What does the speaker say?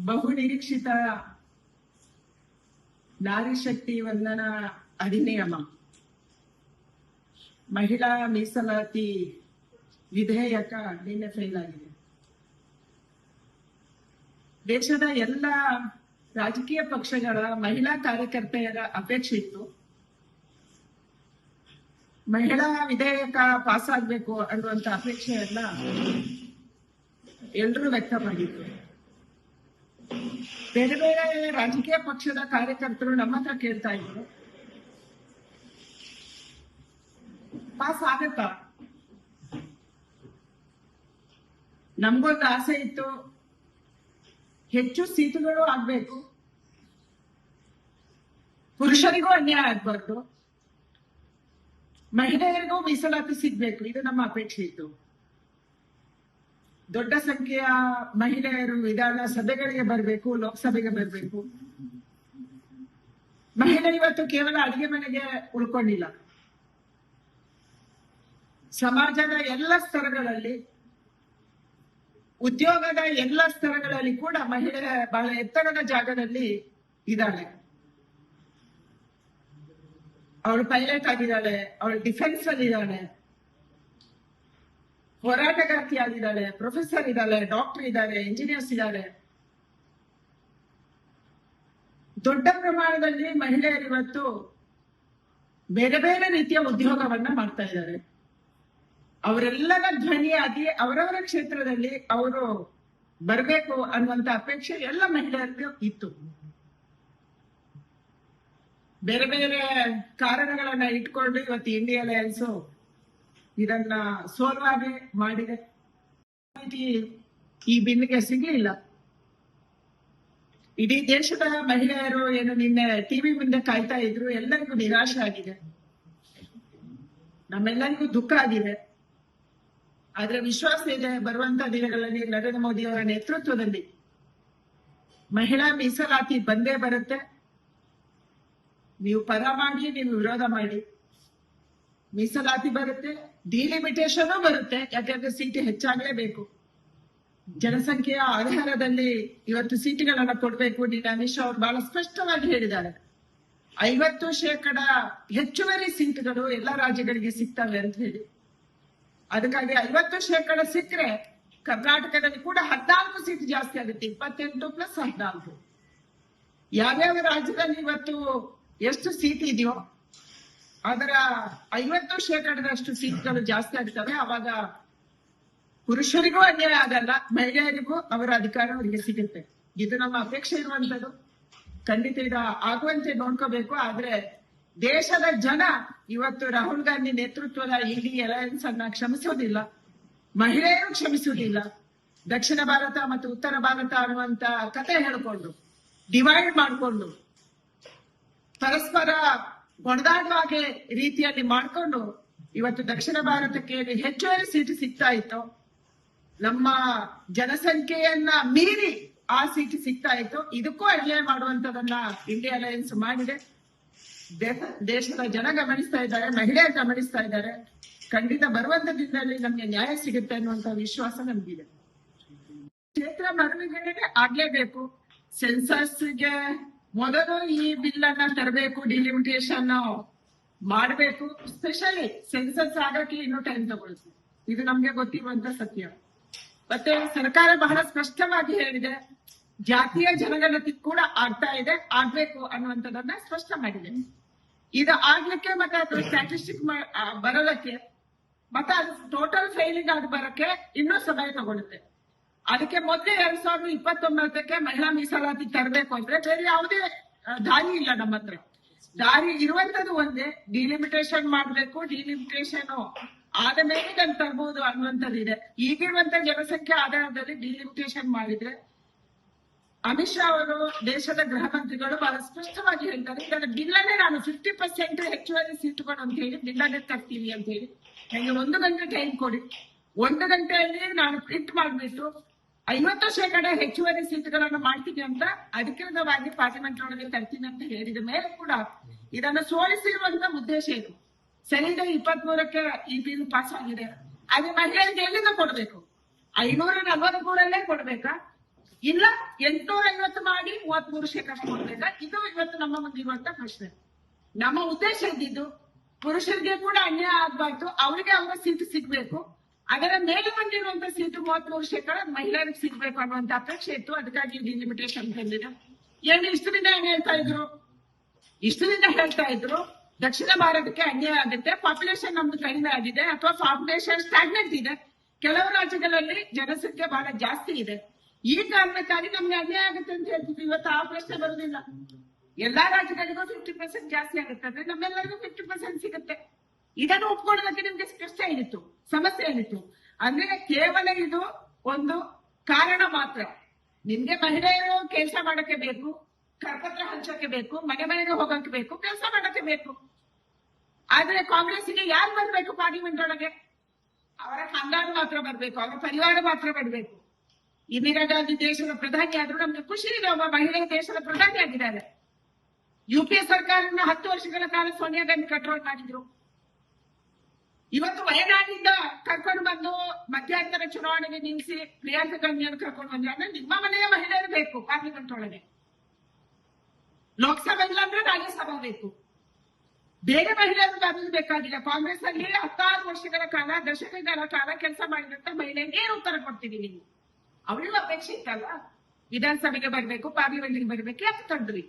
ಬಹುನಿರೀಕ್ಷಿತ ನಾರಿ ಶಕ್ತಿ ವಂದನಾ ಅಧಿನಿಯಮ ಮಹಿಳಾ ಮೀಸಲಾತಿ ವಿಧೇಯಕ ನಿನ್ನೆ ಫೈಲ್ ಆಗಿದೆ. ದೇಶದ ಎಲ್ಲ ರಾಜಕೀಯ ಪಕ್ಷಗಳ ಮಹಿಳಾ ಕಾರ್ಯಕರ್ತೆಯರ ಅಪೇಕ್ಷೆ ಇತ್ತು. ಮಹಿಳಾ ವಿಧೇಯಕ ಪಾಸ್ ಆಗ್ಬೇಕು ಅನ್ನುವಂತ ಅಪೇಕ್ಷೆಯನ್ನ ಎಲ್ಲರೂ ವ್ಯಕ್ತಪಡಿಸಿದ್ರು. ಬೇರೆ ಬೇರೆ ರಾಜಕೀಯ ಪಕ್ಷದ ಕಾರ್ಯಕರ್ತರು ನಮ್ಮ ಹತ್ರ ಕೇಳ್ತಾ ಇದ್ರು, ಪಾಸ್ ಆಗತ್ತಾ? ನಮ್ಗೊಂದು ಆಸೆ ಇತ್ತು, ಹೆಚ್ಚು ಸೀಟುಗಳು ಆಗ್ಬೇಕು, ಪುರುಷರಿಗೂ ಅನ್ಯಾಯ ಆಗ್ಬಾರ್ದು, ಮಹಿಳೆಯರಿಗೂ ಮೀಸಲಾತಿ ಸಿಗ್ಬೇಕು, ಇದು ನಮ್ಮ ಅಪೇಕ್ಷೆ ಇತ್ತು. ದೊಡ್ಡ ಸಂಖ್ಯೆಯ ಮಹಿಳೆಯರು ವಿಧಾನಸಭೆಗಳಿಗೆ ಬರಬೇಕು, ಲೋಕಸಭೆಗೆ ಬರಬೇಕು. ಮಹಿಳೆ ಇವತ್ತು ಕೇವಲ ಅಡಿಗೆ ಮನೆಗೆ ಉಳ್ಕೊಂಡಿಲ್ಲ. ಸಮಾಜದ ಎಲ್ಲ ಸ್ತರಗಳಲ್ಲಿ, ಉದ್ಯೋಗದ ಎಲ್ಲ ಸ್ತರಗಳಲ್ಲಿ ಕೂಡ ಮಹಿಳೆ ಬಹಳ ಎತ್ತರದ ಜಾಗದಲ್ಲಿ ಇದ್ದಾಳೆ. ಅವಳು ಪೈಲಟ್ ಆಗಿದ್ದಾಳೆ, ಅವಳು ಡಿಫೆನ್ಸ್ ಅಲ್ಲಿ ಇದ್ದಾಳೆ, ಹೋರಾಟಗಾರ್ತಿ ಆಗಿದ್ದಾಳೆ, ಪ್ರೊಫೆಸರ್ ಇದ್ದಾಳೆ, ಡಾಕ್ಟರ್ ಇದ್ದಾರೆ, ಇಂಜಿನಿಯರ್ಸ್ ಇದ್ದಾರೆ. ದೊಡ್ಡ ಪ್ರಮಾಣದಲ್ಲಿ ಮಹಿಳೆಯರು ಇವತ್ತು ಬೇರೆ ಬೇರೆ ರೀತಿಯ ಉದ್ಯೋಗವನ್ನ ಮಾಡ್ತಾ ಇದ್ದಾರೆ. ಅವರೆಲ್ಲರ ಧ್ವನಿಯಾಗಿ ಅವರವರ ಕ್ಷೇತ್ರದಲ್ಲಿ ಅವರು ಬರಬೇಕು ಅನ್ನುವಂತ ಅಪೇಕ್ಷೆ ಎಲ್ಲ ಮಹಿಳೆಯರಿಗೂ ಇತ್ತು. ಬೇರೆ ಬೇರೆ ಕಾರಣಗಳನ್ನ ಇಟ್ಕೊಂಡು ಇವತ್ತು ಇಂಡಿಯಾ ಅಲಯನ್ಸ್ ಇದನ್ನ ಸೋಲ್ವಾಗಿ ಮಾಡಿದೆ. ಈ ಬಿಲ್ಗೆ ಸಿಗ್ಲಿಲ್ಲ. ಇಡೀ ದೇಶದ ಮಹಿಳೆಯರು ಏನು ನಿನ್ನೆ ಟಿವಿ ಮುಂದೆ ಕಾಯ್ತಾ ಇದ್ರು, ಎಲ್ಲರಿಗೂ ನಿರಾಶೆ ಆಗಿದೆ, ನಮ್ಮೆಲ್ಲರಿಗೂ ದುಃಖ ಆಗಿದೆ. ಆದ್ರೆ ವಿಶ್ವಾಸ ಇದೆ, ಬರುವಂತ ದಿನಗಳಲ್ಲಿ ನರೇಂದ್ರ ಮೋದಿ ಅವರ ನೇತೃತ್ವದಲ್ಲಿ ಮಹಿಳಾ ಮೀಸಲಾತಿ ಬಂದೇ ಬರುತ್ತೆ. ನೀವು ಪರ ಮಾಡಿ, ನೀವು ವಿರೋಧ ಮಾಡಿ, ಮೀಸಲಾತಿ ಬರುತ್ತೆ, ಡಿಲಿಮಿಟೇಷನ್ ಬರುತ್ತೆ. ಯಾಕಂದ್ರೆ ಸೀಟು ಹೆಚ್ಚಾಗಲೇಬೇಕು. ಜನಸಂಖ್ಯೆಯ ಆಧಾರದಲ್ಲಿ ಇವತ್ತು ಸೀಟುಗಳನ್ನ ಕೊಡ್ಬೇಕು. ಅಮಿತ್ ಶಾ ಅವರು ಬಹಳ ಸ್ಪಷ್ಟವಾಗಿ ಹೇಳಿದ್ದಾರೆ, 50% ಹೆಚ್ಚುವರಿ ಸೀಟುಗಳು ಎಲ್ಲ ರಾಜ್ಯಗಳಿಗೆ ಸಿಗ್ತವೆ ಅಂತ ಹೇಳಿ. ಅದಕ್ಕಾಗಿ 50% ಸಿಕ್ಕರೆ ಕರ್ನಾಟಕದಲ್ಲಿ ಕೂಡ 14 ಸೀಟ್ ಜಾಸ್ತಿ ಆಗುತ್ತೆ. 28 + 14. ಯಾವ್ಯಾವ ರಾಜ್ಯದಲ್ಲಿ ಇವತ್ತು ಎಷ್ಟು ಸೀಟ್ ಇದೆಯೋ ಅದರ 50% ಸೀಟ್ಗಳು ಜಾಸ್ತಿ ಆಗ್ತವೆ. ಅವಾಗ ಪುರುಷರಿಗೂ ಅನ್ಯಾಯ ಆಗಲ್ಲ, ಮಹಿಳೆಯರಿಗೂ ಅವರ ಅಧಿಕಾರ ಅವರಿಗೆ ಸಿಗುತ್ತೆ. ಇದು ನಮ್ಮ ಅಪೇಕ್ಷೆ ಇರುವಂತದ್ದು. ಖಂಡಿತ ಇದು ಆಗುವಂತೆ ನೋಡ್ಕೋಬೇಕು. ಆದ್ರೆ ದೇಶದ ಜನ ಇವತ್ತು ರಾಹುಲ್ ಗಾಂಧಿ ನೇತೃತ್ವದ ಇಂಡಿ ಅಲಯನ್ಸ್ ಅನ್ನ ಕ್ಷಮಿಸೋದಿಲ್ಲ, ಮಹಿಳೆಯರು ಕ್ಷಮಿಸುವುದಿಲ್ಲ. ದಕ್ಷಿಣ ಭಾರತ ಮತ್ತು ಉತ್ತರ ಭಾರತ ಅನ್ನುವಂತ ಕತೆ ಹೇಳ್ಕೊಂಡು, ಡಿವೈಡ್ ಮಾಡಿಕೊಂಡು, ಪರಸ್ಪರ ಹೊಡೆದಾಡುವ ಹಾಗೆ ರೀತಿಯಲ್ಲಿ ಮಾಡಿಕೊಂಡು ಇವತ್ತು ದಕ್ಷಿಣ ಭಾರತಕ್ಕೆ ಹೆಚ್ಚುವರಿ ಸೀಟು ಸಿಗ್ತಾ ಇತ್ತು. ನಮ್ಮ ಜನಸಂಖ್ಯೆಯನ್ನ ಮೀರಿ ಆ ಸೀಟು ಸಿಗ್ತಾ ಇತ್ತು. ಇದಕ್ಕೂ ಅನ್ಯಾಯ ಮಾಡುವಂತದನ್ನ ಇಂಡಿಯಾ ಅಲಯನ್ಸ್ ಮಾಡಿದೆ. ದೇಶದ ಜನ ಗಮನಿಸ್ತಾ ಇದ್ದಾರೆ, ಮಹಿಳೆಯರು ಗಮನಿಸ್ತಾ ಇದ್ದಾರೆ. ಖಂಡಿತ ಬರುವಂತ ದಿನದಲ್ಲಿ ನಮ್ಗೆ ನ್ಯಾಯ ಸಿಗುತ್ತೆ ಅನ್ನುವಂತ ವಿಶ್ವಾಸ ನಮ್ಗಿದೆ. ಕ್ಷೇತ್ರ ಮರುವಿಂಗಡಣೆ ಆಗ್ಲೇಬೇಕು. ಸೆನ್ಸಸ್ಗೆ ಮೊದಲು ಈ ಬಿಲ್ ಅನ್ನ ತರಬೇಕು, ಡಿಲಿಮಿಟೇಷನ್ ಮಾಡಬೇಕು. ಸ್ಪೆಷಲಿ ಸೆನ್ಸಸ್ ಆಗಕ್ಕೆ ಇನ್ನೂ ಟೈಮ್ ತಗೊಳ್ಳುತ್ತೆ, ಇದು ನಮ್ಗೆ ಗೊತ್ತಿರುವಂತ ಸತ್ಯ. ಮತ್ತೆ ಸರ್ಕಾರ ಬಹಳ ಸ್ಪಷ್ಟವಾಗಿ ಹೇಳಿದೆ, ಜಾತಿಯ ಜನಗಣತಿ ಕೂಡ ಆಗ್ತಾ ಇದೆ, ಆಗ್ಬೇಕು ಅನ್ನುವಂಥದ್ದನ್ನ ಸ್ಪಷ್ಟ ಮಾಡಿದೆ. ಇದು ಆಗ್ಲಿಕ್ಕೆ ಮತ್ತೆ ಅದು ಸ್ಟ್ಯಾಟಿಸ್ಟಿಕ್ ಬರೋದಕ್ಕೆ ಮತ್ತೆ ಅದು ಟೋಟಲ್ ಫೈಲಿಂಗ್ ಆಗಿ ಬರಕ್ಕೆ ಇನ್ನೂ ಸಮಯ ತಗೊಳುತ್ತೆ. ಅದಕ್ಕೆ ಮೊದಲೇ 2029ಕ್ಕೆ ಮಹಿಳಾ ಮೀಸಲಾತಿ ತರಬೇಕು ಅಂದ್ರೆ ಬೇರೆ ಯಾವುದೇ ದಾರಿ ಇಲ್ಲ ನಮ್ಮ ಹತ್ರ. ದಾರಿ ಇರುವಂತದ್ದು ಒಂದೇ, ಡಿಲಿಮಿಟೇಷನ್ ಮಾಡ್ಬೇಕು. ಡಿಲಿಮಿಟೇಷನ್ ಆದ ಮೇಲೆ ನಾನು ತರಬಹುದು ಅನ್ನುವಂಥದ್ದಿದೆ. ಈಗಿರುವಂತ ಜನಸಂಖ್ಯೆ ಆಧಾರದಲ್ಲಿ ಡಿಲಿಮಿಟೇಷನ್ ಮಾಡಿದ್ರೆ, ಅಮಿತ್ ಶಾ ಅವರು ದೇಶದ ಗೃಹ ಮಂತ್ರಿಗಳು ಬಹಳ ಸ್ಪಷ್ಟವಾಗಿ ಹೇಳ್ತಾರೆ, ಇದನ್ನ ಬಿಲ್ಲನ್ನೇ ನಾನು 50% ಹೆಚ್ಚುವರಿ ಸೀಟುಗಳು ಅಂತ ಹೇಳಿ ಬಿಲ್ಲನ್ನೇ ತರ್ತೀನಿ ಅಂತ ಹೇಳಿ ನನಗೆ 1 ಗಂಟೆ ಟೈಮ್ ಕೊಡಿ. 1 ಗಂಟೆಯಲ್ಲಿ ನಾನು ಪ್ರಿಂಟ್ ಮಾಡಿಬಿಟ್ಟು 50% ಹೆಚ್ಚುವರಿ ಸೀಟುಗಳನ್ನು ಮಾಡ್ತೀನಿ ಅಂತ ಅಧಿಕೃತವಾಗಿ ಪಾರ್ಲಿಮೆಂಟ್ ಒಳಗೆ ತರ್ತೀನಿ ಅಂತ ಹೇಳಿದ ಮೇಲೆ ಕೂಡ ಇದನ್ನು ಸೋಲಿಸಿರುವಂತ ಉದ್ದೇಶ ಏನು? ಸೆನೆಟ್ 23ಕ್ಕೆ ಈ ಬಿಲ್ ಪಾಸ್ ಆಗಿದೆ. ಅದೇ ಮಹಿಳೆಯರಿಗೆ ಎಲ್ಲಿಂದ ಕೊಡ್ಬೇಕು? 543 ಕೊಡ್ಬೇಕಾ? ಇಲ್ಲ 850 ಮಾಡಿ 33% ಕೊಡ್ಬೇಕಾ? ಇದು ಇವತ್ತು ನಮ್ಮ ಮುಂದಿರುವಂತ ಪ್ರಶ್ನೆ. ನಮ್ಮ ಉದ್ದೇಶ ಇದ್ದಿದ್ದು ಪುರುಷರಿಗೆ ಕೂಡ ಅನ್ಯಾಯ ಆಗ್ಬಾರ್ದು, ಅವರಿಗೆ ಅವರ ಸೀಟು ಸಿಗ್ಬೇಕು, ಅದರ ಮೇಲೆ ಬಂದಿರುವಂತ ಸೀಟು 33% ಮಹಿಳೆಯರಿಗೆ ಸಿಗ್ಬೇಕು ಅನ್ನುವಂತ ಅಪೇಕ್ಷೆ ಇತ್ತು. ಅದಕ್ಕಾಗಿ ಡಿಲಿಮಿಟೇಷನ್ ಬಂದಿದೆ. ಏನು ಇಷ್ಟು ದಿನ ಏನ್ ಹೇಳ್ತಾ ಇದ್ರು ದಕ್ಷಿಣ ಭಾರತಕ್ಕೆ ಅನ್ಯಾಯ ಆಗುತ್ತೆ, ಪಾಪ್ಯುಲೇಷನ್ ನಮ್ದು ಕಡಿಮೆ ಆಗಿದೆ ಅಥವಾ ಪಾಪ್ಯುಲೇಷನ್ ಸ್ಟಾಗ್ನೆಂಟ್ ಇದೆ, ಕೆಲವು ರಾಜ್ಯಗಳಲ್ಲಿ ಜನಸಂಖ್ಯೆ ಬಹಳ ಜಾಸ್ತಿ ಇದೆ, ಈ ಕಾರಣಕ್ಕಾಗಿ ನಮ್ಗೆ ಅನ್ಯಾಯ ಆಗುತ್ತೆ ಅಂತ ಹೇಳ್ತಿದ್ವಿ. ಇವತ್ತು ಆ ಪ್ರಶ್ನೆ ಬರುದಿಲ್ಲ. ಎಲ್ಲಾ ರಾಜ್ಯಗಳಿಗೂ 50% ಜಾಸ್ತಿ ಆಗುತ್ತೆ ಅಂದ್ರೆ ನಮ್ಮೆಲ್ಲರಿಗೂ 50% ಸಿಗುತ್ತೆ. ಇದನ್ನು ಒಪ್ಕೊಳ್ಳೋದಕ್ಕೆ ನಿಮ್ಗೆ ಕಷ್ಟ ಏನಿತ್ತು, ಸಮಸ್ಯೆ ಏನಿತ್ತು ಅಂದ್ರೆ ಕೇವಲ ಇದು ಒಂದು ಕಾರಣ ಮಾತ್ರ. ನಿಮ್ಗೆ ಮಹಿಳೆಯರು ಕೆಲಸ ಮಾಡಕ್ಕೆ ಬೇಕು, ಕರಪತ್ರ ಹಂಚಕ್ಕೆ ಬೇಕು, ಮನೆ ಮನೆಗೆ ಹೋಗಕ್ಕೆ ಬೇಕು, ಕೆಲಸ ಮಾಡಕ್ಕೆ ಬೇಕು. ಆದ್ರೆ ಕಾಂಗ್ರೆಸ್ಗೆ ಯಾರು ಬರ್ಬೇಕು ಪಾರ್ಲಿಮೆಂಟ್ ಒಳಗೆ? ಅವರ ಖಾನ್ದಾನ್ ಮಾತ್ರ ಬರ್ಬೇಕು, ಅವರ ಪರಿವಾರ ಮಾತ್ರ ಬರ್ಬೇಕು. ಇಂದಿರಾ ಗಾಂಧಿ ದೇಶದ ಪ್ರಧಾನಿ ಆದ್ರೂ ನಮ್ಗೆ ಖುಷಿ ಇದೆ, ಒಬ್ಬ ಮಹಿಳೆ ದೇಶದ ಪ್ರಧಾನಿ ಆಗಿದ್ದಾರೆ. ಯುಪಿಎ ಸರ್ಕಾರನ 10 ವರ್ಷಗಳ ಕಾಲ ಸೋನಿಯಾ ಗಾಂಧಿ ಕಂಟ್ರೋಲ್ ಮಾಡಿದ್ರು. ಇವತ್ತು ವಯನಾಡಿಂದ ಕರ್ಕೊಂಡು ಬಂದು ಮಧ್ಯಂತರ ಚುನಾವಣೆಗೆ ನಿಲ್ಲಿಸಿ ಪ್ರಿಯಾಂಕಾ ಗಾಂಧಿಯನ್ನು ಕರ್ಕೊಂಡು ಬಂದ್ರೆ ಅಂದ್ರೆ ನಿಮ್ಮ ಮನೆಯ ಮಹಿಳೆಯರು ಬೇಕು ಪಾರ್ಲಿಮೆಂಟ್ ಒಳಗೆ. ಲೋಕಸಭೆ ಇಲ್ಲ ಅಂದ್ರೆ ರಾಜ್ಯಸಭಾ ಬೇಕು. ಬೇರೆ ಮಹಿಳೆಯರು ಬರೋದು ಬೇಕಾಗಿಲ್ಲ. ಕಾಂಗ್ರೆಸ್ ಅಲ್ಲಿ 16 ವರ್ಷಗಳ ಕಾಲ, ದಶಕಗಳ ಕಾಲ ಕೆಲಸ ಮಾಡಿದಂತ ಮಹಿಳೆಗೆ ಏನು ಉತ್ತರ ಕೊಡ್ತೀವಿ ನೀವು? ಅವಳಿಗೂ ಅಪೇಕ್ಷೆ ಇತ್ತಲ್ಲ, ವಿಧಾನಸಭೆಗೆ ಬರ್ಬೇಕು, ಪಾರ್ಲಿಮೆಂಟ್ಗೆ ಬರ್ಬೇಕು, ಯಾಕೆ ತಂದ್ರಿ?